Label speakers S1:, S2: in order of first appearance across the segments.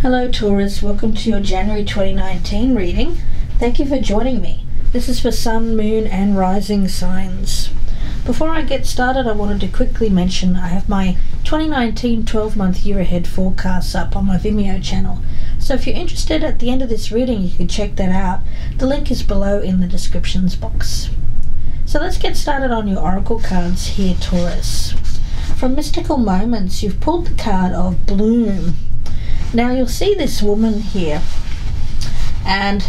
S1: Hello Taurus, welcome to your January 2019 reading. Thank you for joining me. This is for Sun, Moon and Rising signs. Before I get started, I wanted to quickly mention I have my 2019 12-month year ahead forecasts up on my Vimeo channel. So if you're interested, at the end of this reading you can check that out. The link is below in the descriptions box. So let's get started on your oracle cards here, Taurus. From Mystical Moments, you've pulled the card of Bloom. Now you'll see this woman here, and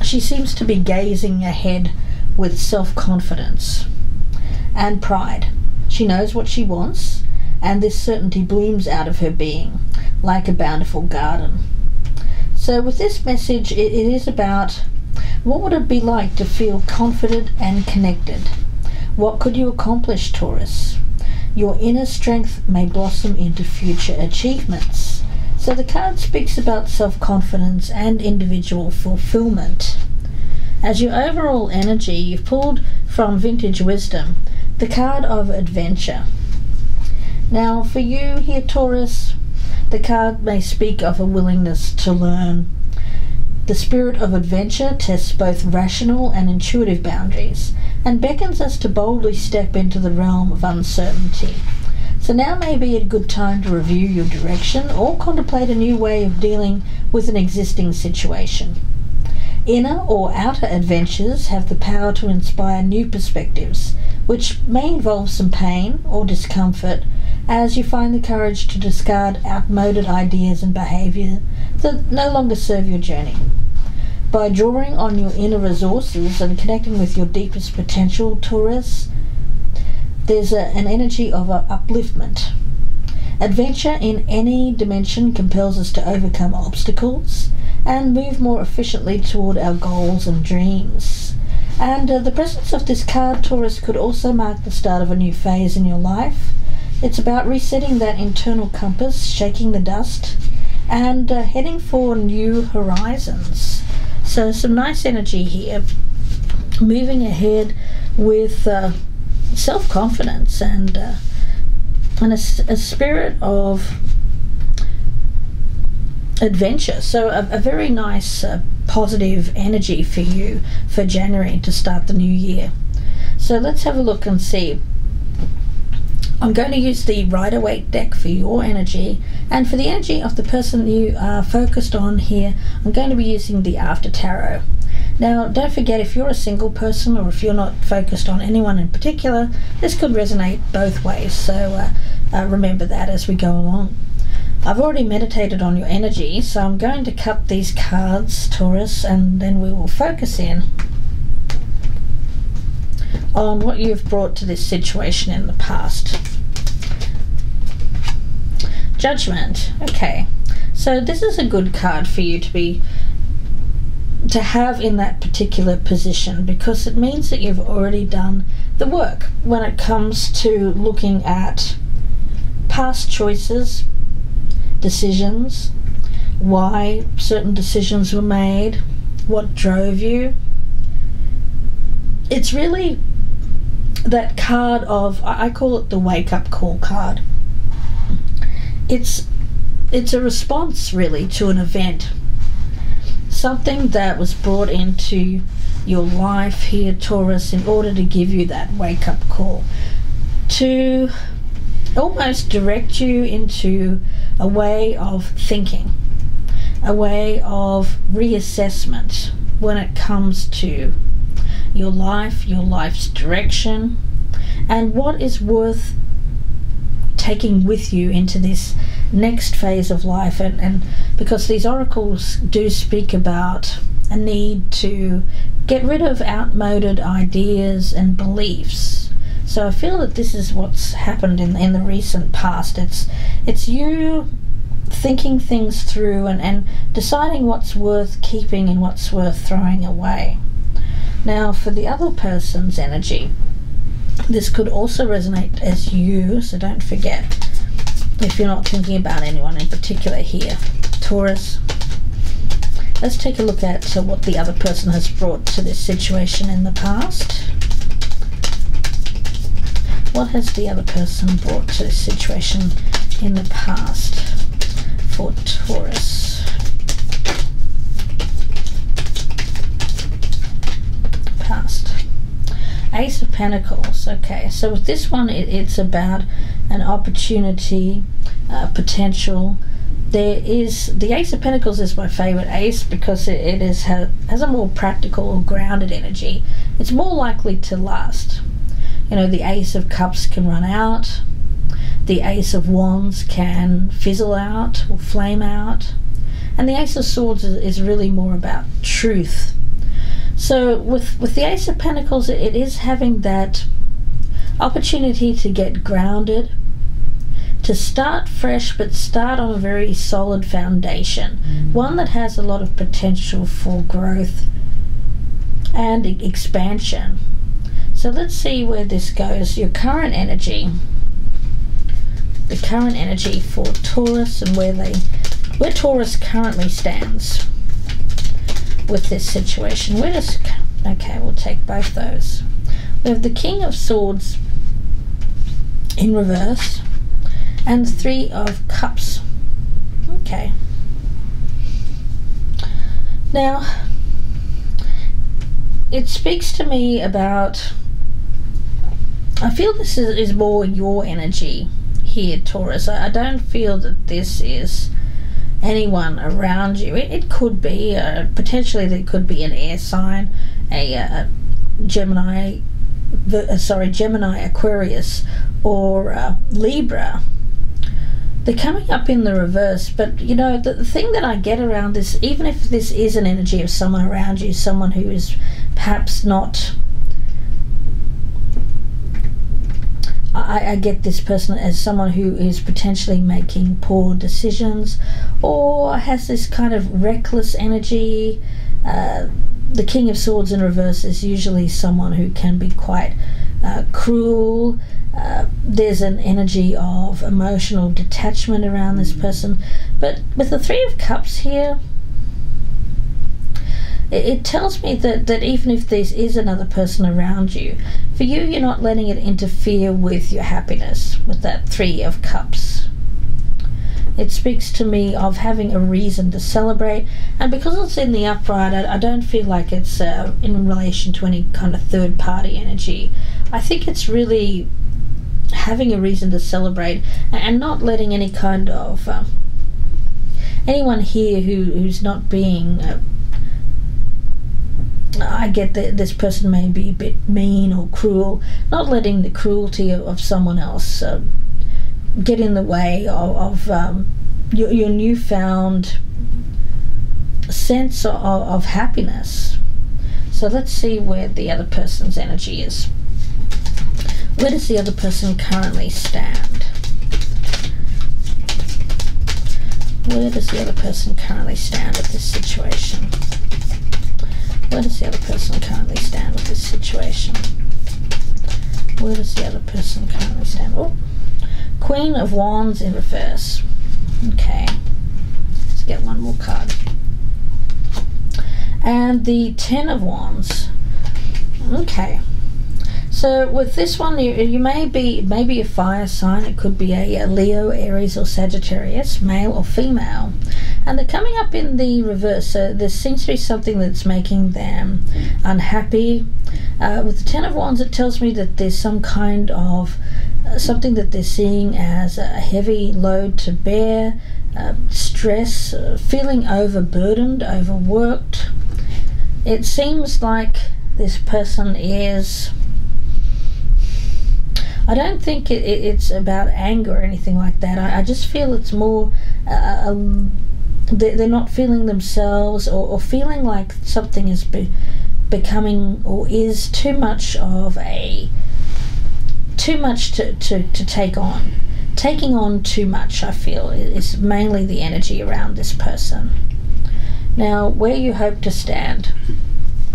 S1: she seems to be gazing ahead with self-confidence and pride. She knows what she wants, and this certainty blooms out of her being like a bountiful garden. So with this message, it is about what would it be like to feel confident and connected. What could you accomplish, Taurus? Your inner strength may blossom into future achievements. So the card speaks about self-confidence and individual fulfillment. As your overall energy, you've pulled from Vintage Wisdom the card of Adventure. Now for you here, Taurus, the card may speak of a willingness to learn. The spirit of adventure tests both rational and intuitive boundaries and beckons us to boldly step into the realm of uncertainty. So now may be a good time to review your direction or contemplate a new way of dealing with an existing situation. Inner or outer adventures have the power to inspire new perspectives, which may involve some pain or discomfort as you find the courage to discard outmoded ideas and behaviour that no longer serve your journey. By drawing on your inner resources and connecting with your deepest potential, Taurus, there's an energy of upliftment. Adventure in any dimension compels us to overcome obstacles and move more efficiently toward our goals and dreams. And the presence of this card, Taurus, could also mark the start of a new phase in your life. It's about resetting that internal compass, shaking the dust, and heading for new horizons. So some nice energy here, moving ahead with self-confidence and a spirit of adventure. So a very nice positive energy for you for January to start the new year. So let's have a look and see. I'm going to use the Rider-Waite deck for your energy, and for the energy of the person you are focused on here, I'm going to be using the After Tarot. Now don't forget, if you're a single person or if you're not focused on anyone in particular, this could resonate both ways, so remember that as we go along. I've already meditated on your energy, so I'm going to cut these cards, Taurus, and then we will focus in on what you've brought to this situation in the past. Judgment. Okay, so this is a good card for you to have in that particular position, because it means that you've already done the work when it comes to looking at past choices, decisions, why certain decisions were made, what drove you. It's really that card of, I call it the wake-up call card. It's a response really to an event, something that was brought into your life here, Taurus, in order to give you that wake-up call, to almost direct you into a way of thinking, a way of reassessment when it comes to your life, your life's direction, and what is worth taking with you into this next phase of life. And because these oracles do speak about a need to get rid of outmoded ideas and beliefs, so I feel that this is what's happened in the recent past. It's you thinking things through and deciding what's worth keeping and what's worth throwing away. Now for the other person's energy, this could also resonate as you, so don't forget, if you're not thinking about anyone in particular here, Taurus, let's take a look at what the other person has brought to this situation in the past. What has the other person brought to this situation in the past for Taurus? Pentacles. Okay, so with this one, it's about an opportunity, potential. There is the Ace of Pentacles is my favorite ace because it has a more practical, grounded energy. It's more likely to last. You know, the Ace of Cups can run out. The Ace of Wands can fizzle out or flame out. And the Ace of Swords is really more about truth. So with the Ace of Pentacles, it is having that opportunity to get grounded, to start fresh, but start on a very solid foundation, one that has a lot of potential for growth and expansion. So let's see where this goes. Your current energy, the current energy for Taurus, and where Taurus currently stands with this situation. Okay, we'll take both those. We have the King of Swords in reverse and the Three of Cups. Okay. Now, it speaks to me about, I feel this is more your energy here, Taurus. I don't feel that this is anyone around you. It could be, potentially there could be an air sign, a Gemini, Aquarius, or Libra. They're coming up in the reverse, but you know, the thing that I get around this, even if this is an energy of someone around you, someone who is perhaps not, I get this person as someone who is potentially making poor decisions or has this kind of reckless energy. The King of Swords in reverse is usually someone who can be quite cruel. There's an energy of emotional detachment around this person. But with the Three of Cups here, it tells me that even if there is another person around you, for you, you're not letting it interfere with your happiness with that Three of Cups. It speaks to me of having a reason to celebrate, and because it's in the upright, I don't feel like it's in relation to any kind of third-party energy. I think it's really having a reason to celebrate and not letting any kind of anyone here who's not being I get that this person may be a bit mean or cruel, not letting the cruelty of someone else get in the way of your newfound sense of happiness. So let's see where the other person's energy is. Where does the other person currently stand? Where does the other person currently stand with this situation? Where does the other person currently stand with this situation? Where does the other person currently stand? Oh, Queen of Wands in reverse. Okay, let's get one more card. And the Ten of Wands. Okay, so with this one, you may be a fire sign. It could be a Leo, Aries, or Sagittarius, male or female. And they're coming up in the reverse, so there seems to be something that's making them unhappy. With the Ten of Wands, it tells me that there's some kind of something that they're seeing as a heavy load to bear, stress, feeling overburdened, overworked. It seems like this person is, I don't think it's about anger or anything like that. I just feel it's more they're not feeling themselves, or feeling like something is becoming or is too much to take on. Taking on too much, I feel, is mainly the energy around this person. Now, where you hope to stand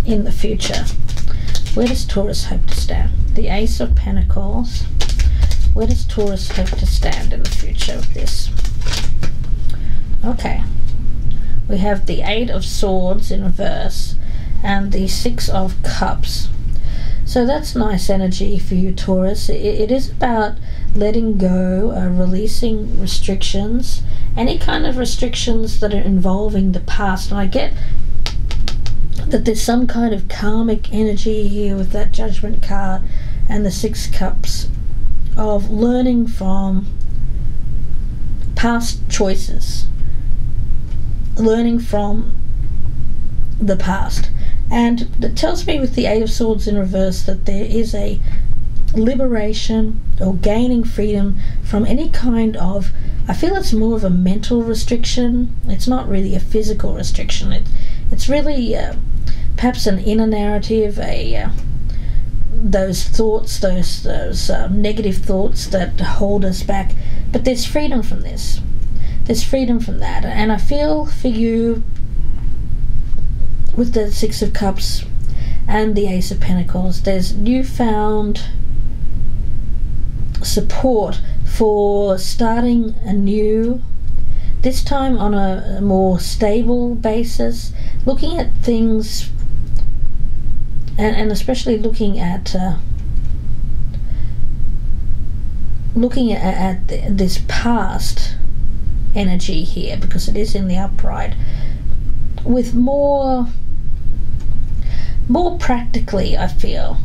S1: in the future, where does Taurus hope to stand? The Ace of Pentacles. Where does Taurus hope to stand in the future of this? Okay, we have the Eight of Swords in reverse and the Six of Cups. So that's nice energy for you, Taurus. It is about letting go, releasing restrictions, any kind of restrictions that are involving the past. And I get that there's some kind of karmic energy here with that Judgment card. and the 6 cups of learning from past choices, learning from the past. And it tells me with the 8 of Swords in reverse that there is a liberation or gaining freedom from any kind of, I feel it's more of a mental restriction. It's not really a physical restriction. It's really perhaps an inner narrative, those thoughts, those negative thoughts that hold us back. But there's freedom from this. There's freedom from that. And I feel for you with the 6 of Cups and the Ace of Pentacles, there's newfound support for starting anew, this time on a more stable basis, looking at things and especially looking at this past energy here, because it is in the upright, with more practically. I feel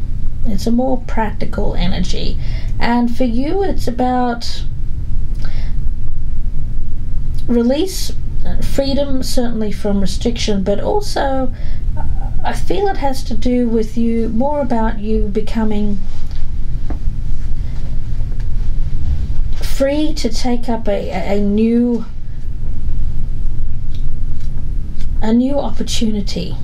S1: it's a more practical energy, and for you it's about release, freedom certainly from restriction, but also I feel it has to do with you, more about you becoming free to take up a new opportunity.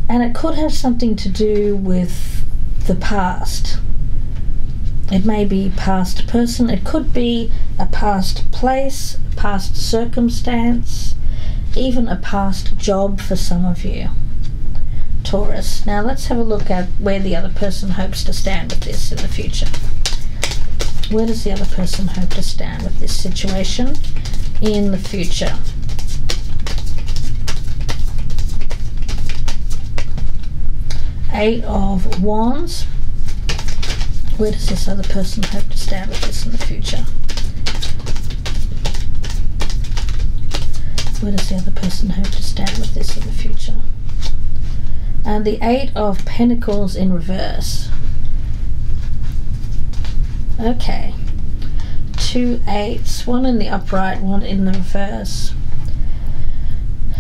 S1: And it could have something to do with the past. It may be past person, it could be a past place, past circumstance, even a past job for some of you, Taurus. Now let's have a look at where the other person hopes to stand with this in the future. Where does the other person hope to stand with this situation in the future? Eight of Wands. Where does this other person hope to stand with this in the future? Where does the other person hope to stand with this in the future? And the 8 of Pentacles in reverse. Okay. 2 8s, one in the upright, one in the reverse.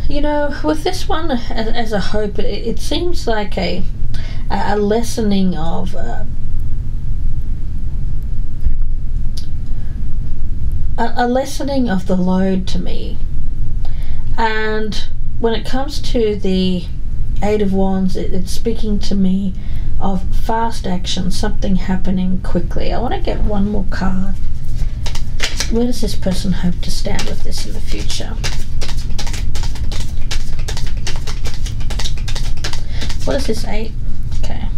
S1: You know, with this one as a hope, it seems like a lessening of a lessening of the load to me. And when it comes to the 8 of Wands, it's speaking to me of fast action, something happening quickly. I want to get one more card. Where does this person hope to stand with this in the future? What is this 8? Okay.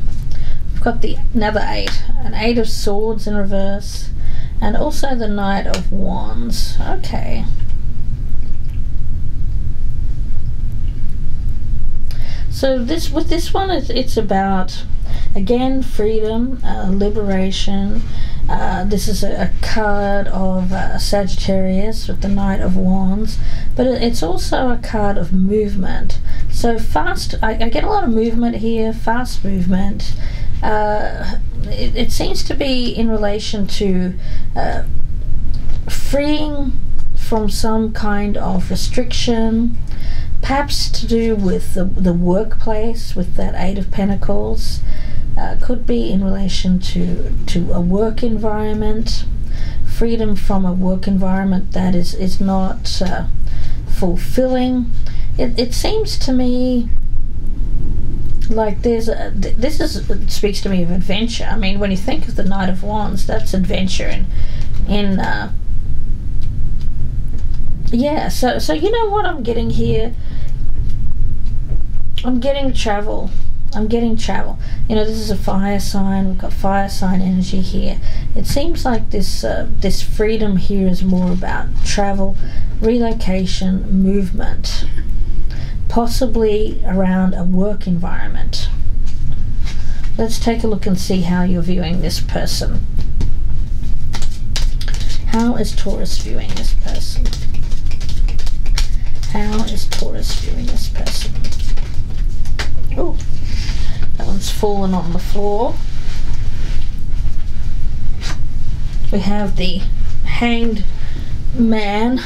S1: We've got another 8. An 8 of Swords in reverse. And also the Knight of Wands. Okay. So with this one, it's about, again, freedom, liberation. This is a card of Sagittarius with the Knight of Wands, but it's also a card of movement. So fast, I get a lot of movement here, fast movement. It seems to be in relation to freeing from some kind of restriction, perhaps to do with the workplace with that 8 of Pentacles. Could be in relation to a work environment, freedom from a work environment that is not fulfilling. It seems to me like it speaks to me of adventure. I mean, when you think of the Knight of Wands, that's adventure yeah, so you know what I'm getting here? I'm getting travel. You know, this is a fire sign. We've got fire sign energy here. It seems like this freedom here is more about travel, relocation, movement, possibly around a work environment. Let's take a look and see how you're viewing this person. How is Taurus viewing this person? How is Taurus viewing this person? Oh, that one's fallen on the floor. We have the Hanged Man.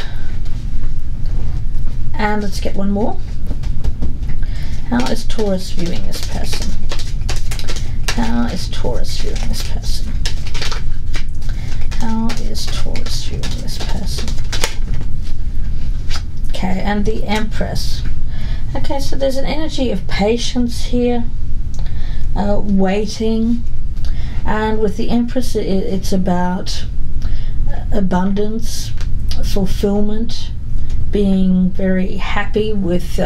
S1: And let's get one more. How is Taurus viewing this person? How is Taurus viewing this person? How is Taurus viewing this person? Okay, and the Empress. Okay, so there's an energy of patience here, waiting, and with the Empress it's about abundance, fulfillment, being very happy with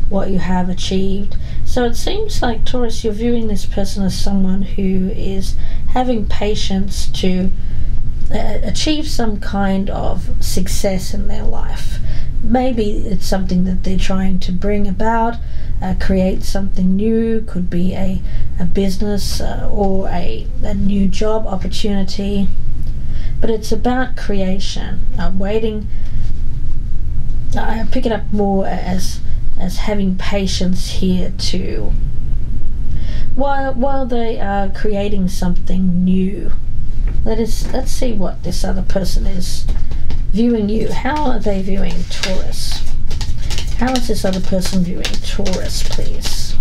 S1: what you have achieved. So it seems like, Taurus, you're viewing this person as someone who is having patience to achieve some kind of success in their life. Maybe it's something that they're trying to bring about, create something new. Could be a business or a new job opportunity, but it's about creation. Waiting, I pick it up more as having patience here too, while they are creating something new. Let's see what this other person is viewing you. How are they viewing Taurus? How is this other person viewing Taurus, please?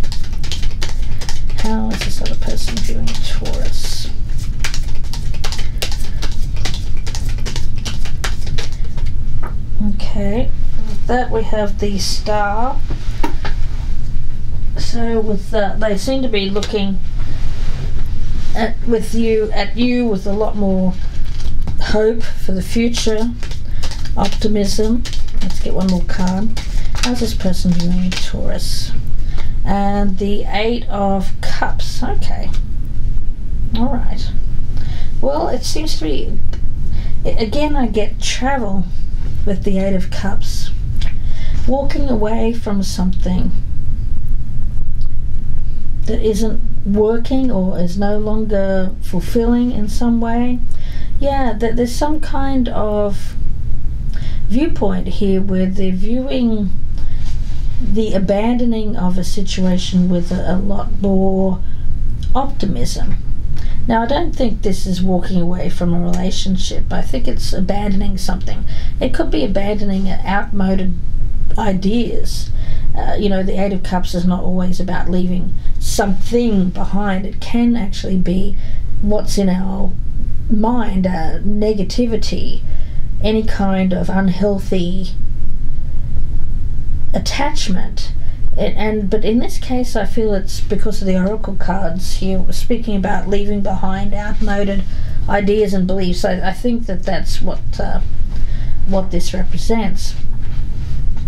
S1: How is this other person viewing Taurus? Okay, with that we have the Star. So with that, they seem to be looking at you with a lot more hope for the future, optimism. Let's get one more card. How's this person viewing Taurus? And the Eight of Cups. Okay, all right. Well, it seems to be, again, I get travel with the Eight of Cups, walking away from something that isn't working or is no longer fulfilling in some way. Yeah, there's some kind of viewpoint here where they're viewing the abandoning of a situation with a lot more optimism. Now, I don't think this is walking away from a relationship. I think it's abandoning something. It could be abandoning outmoded ideas. The Eight of Cups is not always about leaving something behind. It can actually be what's in our mind, negativity, any kind of unhealthy attachment. But in this case, I feel it's because of the oracle cards here, we're speaking about leaving behind outmoded ideas and beliefs. I think that's what this represents.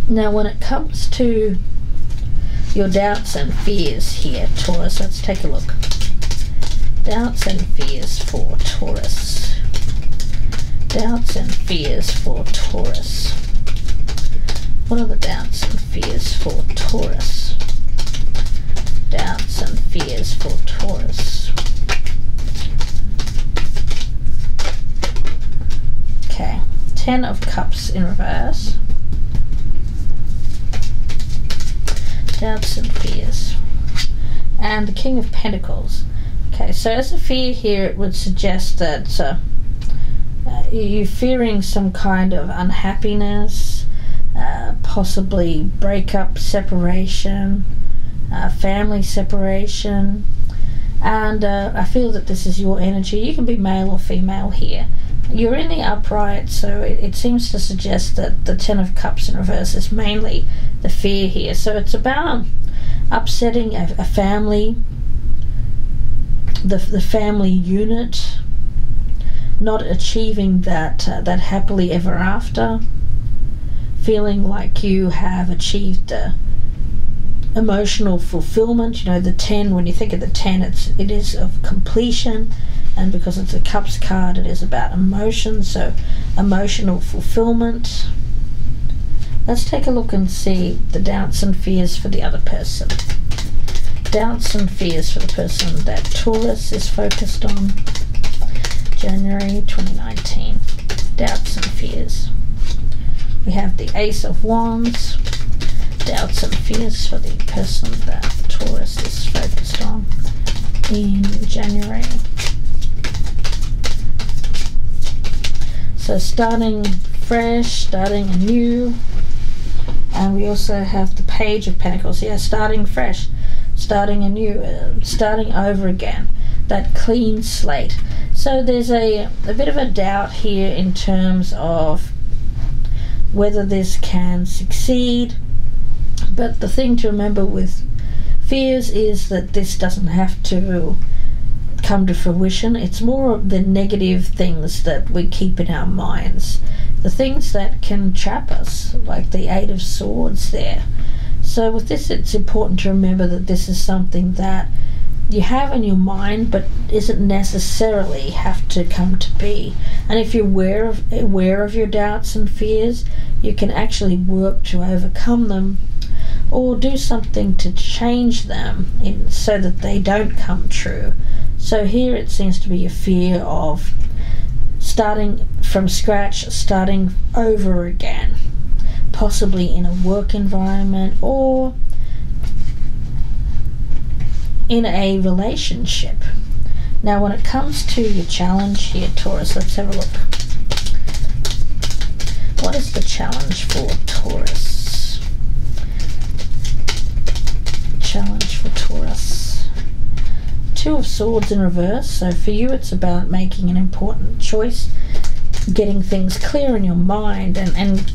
S1: Now, when it comes to your doubts and fears here, Taurus, let's take a look. Doubts and fears for Taurus. Doubts and fears for Taurus. What are the doubts and fears for Taurus? Doubts and fears for Taurus. Okay, Ten of Cups in reverse. Doubts and fears. And the King of Pentacles. Okay, so as a fear here, it would suggest that you're fearing some kind of unhappiness, possibly breakup, separation, family separation. And I feel that this is your energy. You can be male or female here. You're in the upright, so it seems to suggest that the Ten of Cups in reverse is mainly the fear here. So it's about upsetting a family, the family unit, not achieving that happily ever after, feeling like you have achieved emotional fulfillment. The 10, when you think of the 10, it is of completion, and because it's a Cups card, it is about emotion, so emotional fulfillment. Let's take a look and see the doubts and fears for the other person. Doubts and fears for the person that Taurus is focused on. January 2019. Doubts and fears. We have the Ace of Wands. Doubts and fears for the person that Taurus is focused on in January. So starting fresh, starting anew. And we also have the Page of Pentacles. Yeah, starting fresh, starting anew, starting over again. That clean slate. So there's a bit of a doubt here in terms of whether this can succeed. But the thing to remember with fears is that this doesn't have to come to fruition. It's more of the negative things that we keep in our minds, the things that can trap us, like the Eight of Swords there. So with this, it's important to remember that this is something that you have in your mind, but isn't necessarily have to come to be. And if you're aware of your doubts and fears, you can actually work to overcome them, or do something to change them so that they don't come true. So here it seems to be a fear of starting from scratch, starting over again, possibly in a work environment or in a relationship. Now when it comes to your challenge here, Taurus, let's have a look. What is the challenge for Taurus? Challenge for Taurus. Two of Swords in reverse. So for you it's about making an important choice, getting things clear in your mind, and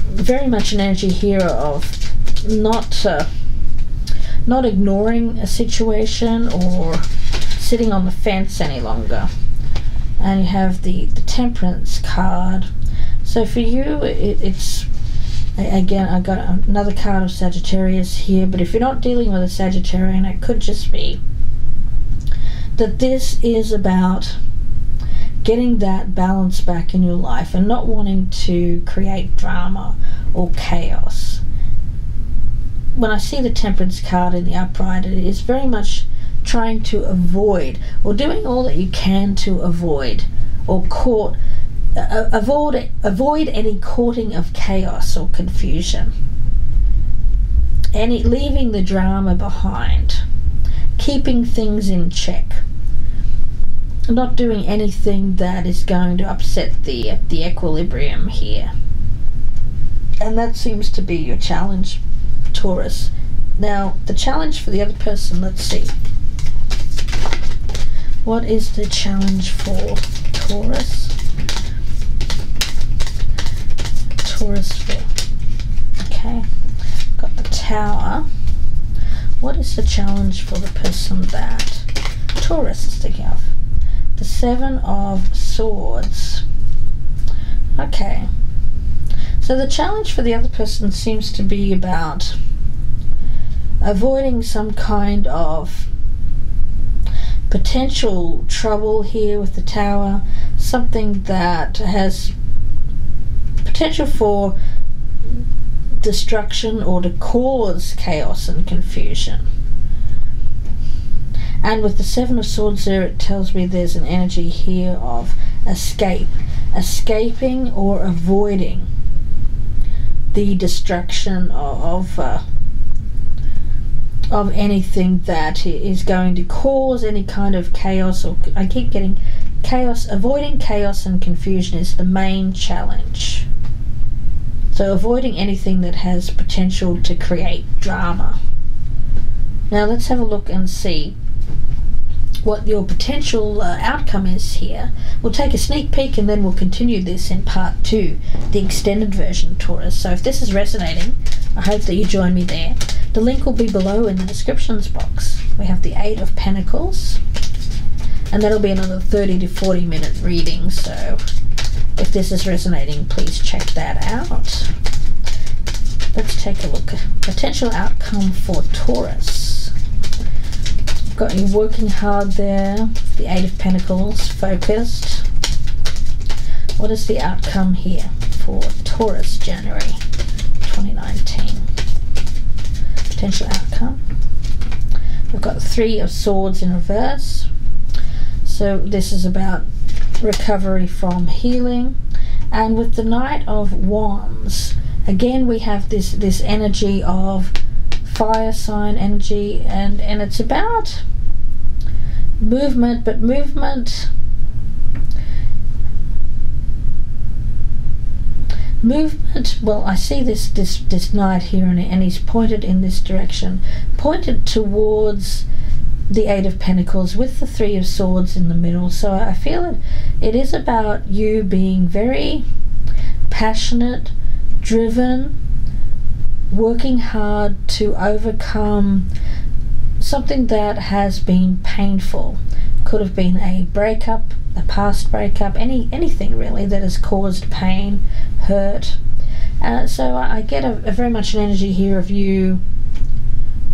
S1: very much an energy here of not ignoring a situation or sitting on the fence any longer. And you have the Temperance card. So for you, it's again, I got another card of Sagittarius here, but if you're not dealing with a Sagittarian, it could just be that this is about getting that balance back in your life and not wanting to create drama or chaos. When I see the Temperance card in the upright, it is very much trying to avoid, or doing all that you can to avoid avoid any courting of chaos or confusion, leaving the drama behind, keeping things in check, not doing anything that is going to upset the equilibrium here. And that seems to be your challenge, Taurus. Now the challenge for the other person, let's see. What is the challenge for Taurus? Okay, got the Tower. What is the challenge for the person that Taurus is thinking of? The Seven of Swords. Okay, so the challenge for the other person seems to be about avoiding some kind of potential trouble here with the Tower, something that has potential for destruction or to cause chaos and confusion. And with the Seven of Swords there, it tells me there's an energy here of escaping or avoiding the destruction of anything that is going to cause any kind of chaos, or I keep getting chaos. Avoiding chaos and confusion is the main challenge. So avoiding anything that has potential to create drama. Now let's have a look and see what your potential outcome is here. We'll take a sneak peek and then we'll continue this in part 2, the extended version, Taurus. So if this is resonating, I hope that you join me there. The link will be below in the descriptions box. We have the Eight of Pentacles, and that'll be another 30 to 40 minute reading, so if this is resonating, please check that out. Let's take a look at potential outcome for Taurus. Got you working hard there, the Eight of Pentacles, focused. What is the outcome here for Taurus, January 2019? Potential outcome. We've got the Three of Swords in reverse. So this is about recovery from healing. And with the Knight of Wands, again we have this energy of fire sign energy, and it's about movement, but movement movement. Well, I see this knight here, and he's pointed in this direction, pointed towards the Eight of Pentacles with the Three of Swords in the middle. So I feel it is about you being very passionate, driven, working hard to overcome something that has been painful. Could have been a breakup, a past breakup, anything really that has caused pain, hurt. So I get a very much an energy here of you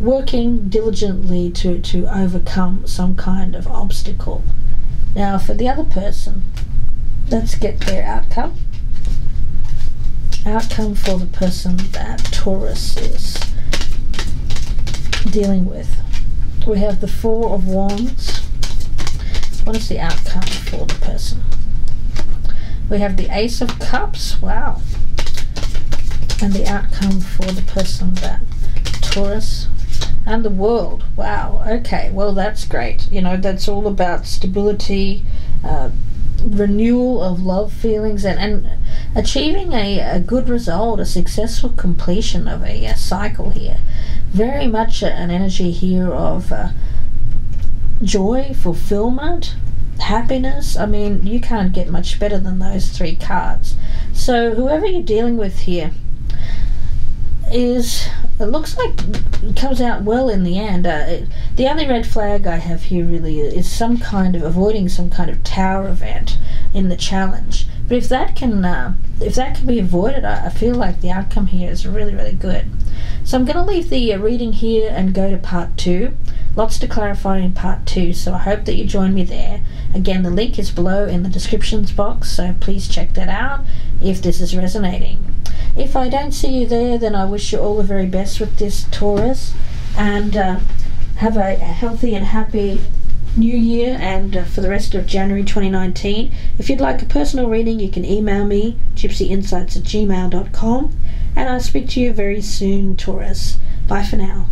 S1: working diligently to overcome some kind of obstacle. Now for the other person, let's get their outcome. Outcome for the person that Taurus is dealing with. We have the Four of Wands. What is the outcome for the person? We have the Ace of Cups. Wow. And the outcome for the person that Taurus, and the World. Wow. Okay, well, that's great. You know, that's all about stability, renewal of love feelings, and achieving a good result, a successful completion of a cycle here. Very much an energy here of joy, fulfillment, happiness. I mean, you can't get much better than those three cards. So whoever you're dealing with here it looks like it comes out well in the end. The only red flag I have here really is some kind of avoiding some kind of tower event in the challenge. But if that can be avoided, I feel like the outcome here is really, really good. So I'm going to leave the reading here and go to part 2. Lots to clarify in part 2, so I hope that you join me there. Again, the link is below in the descriptions box, so please check that out if this is resonating. If I don't see you there, then I wish you all the very best with this, Taurus, and have a healthy and happy New Year, and for the rest of January 2019. If you'd like a personal reading, you can email me, gypsyinsights@gmail.com, and I'll speak to you very soon, Taurus. Bye for now.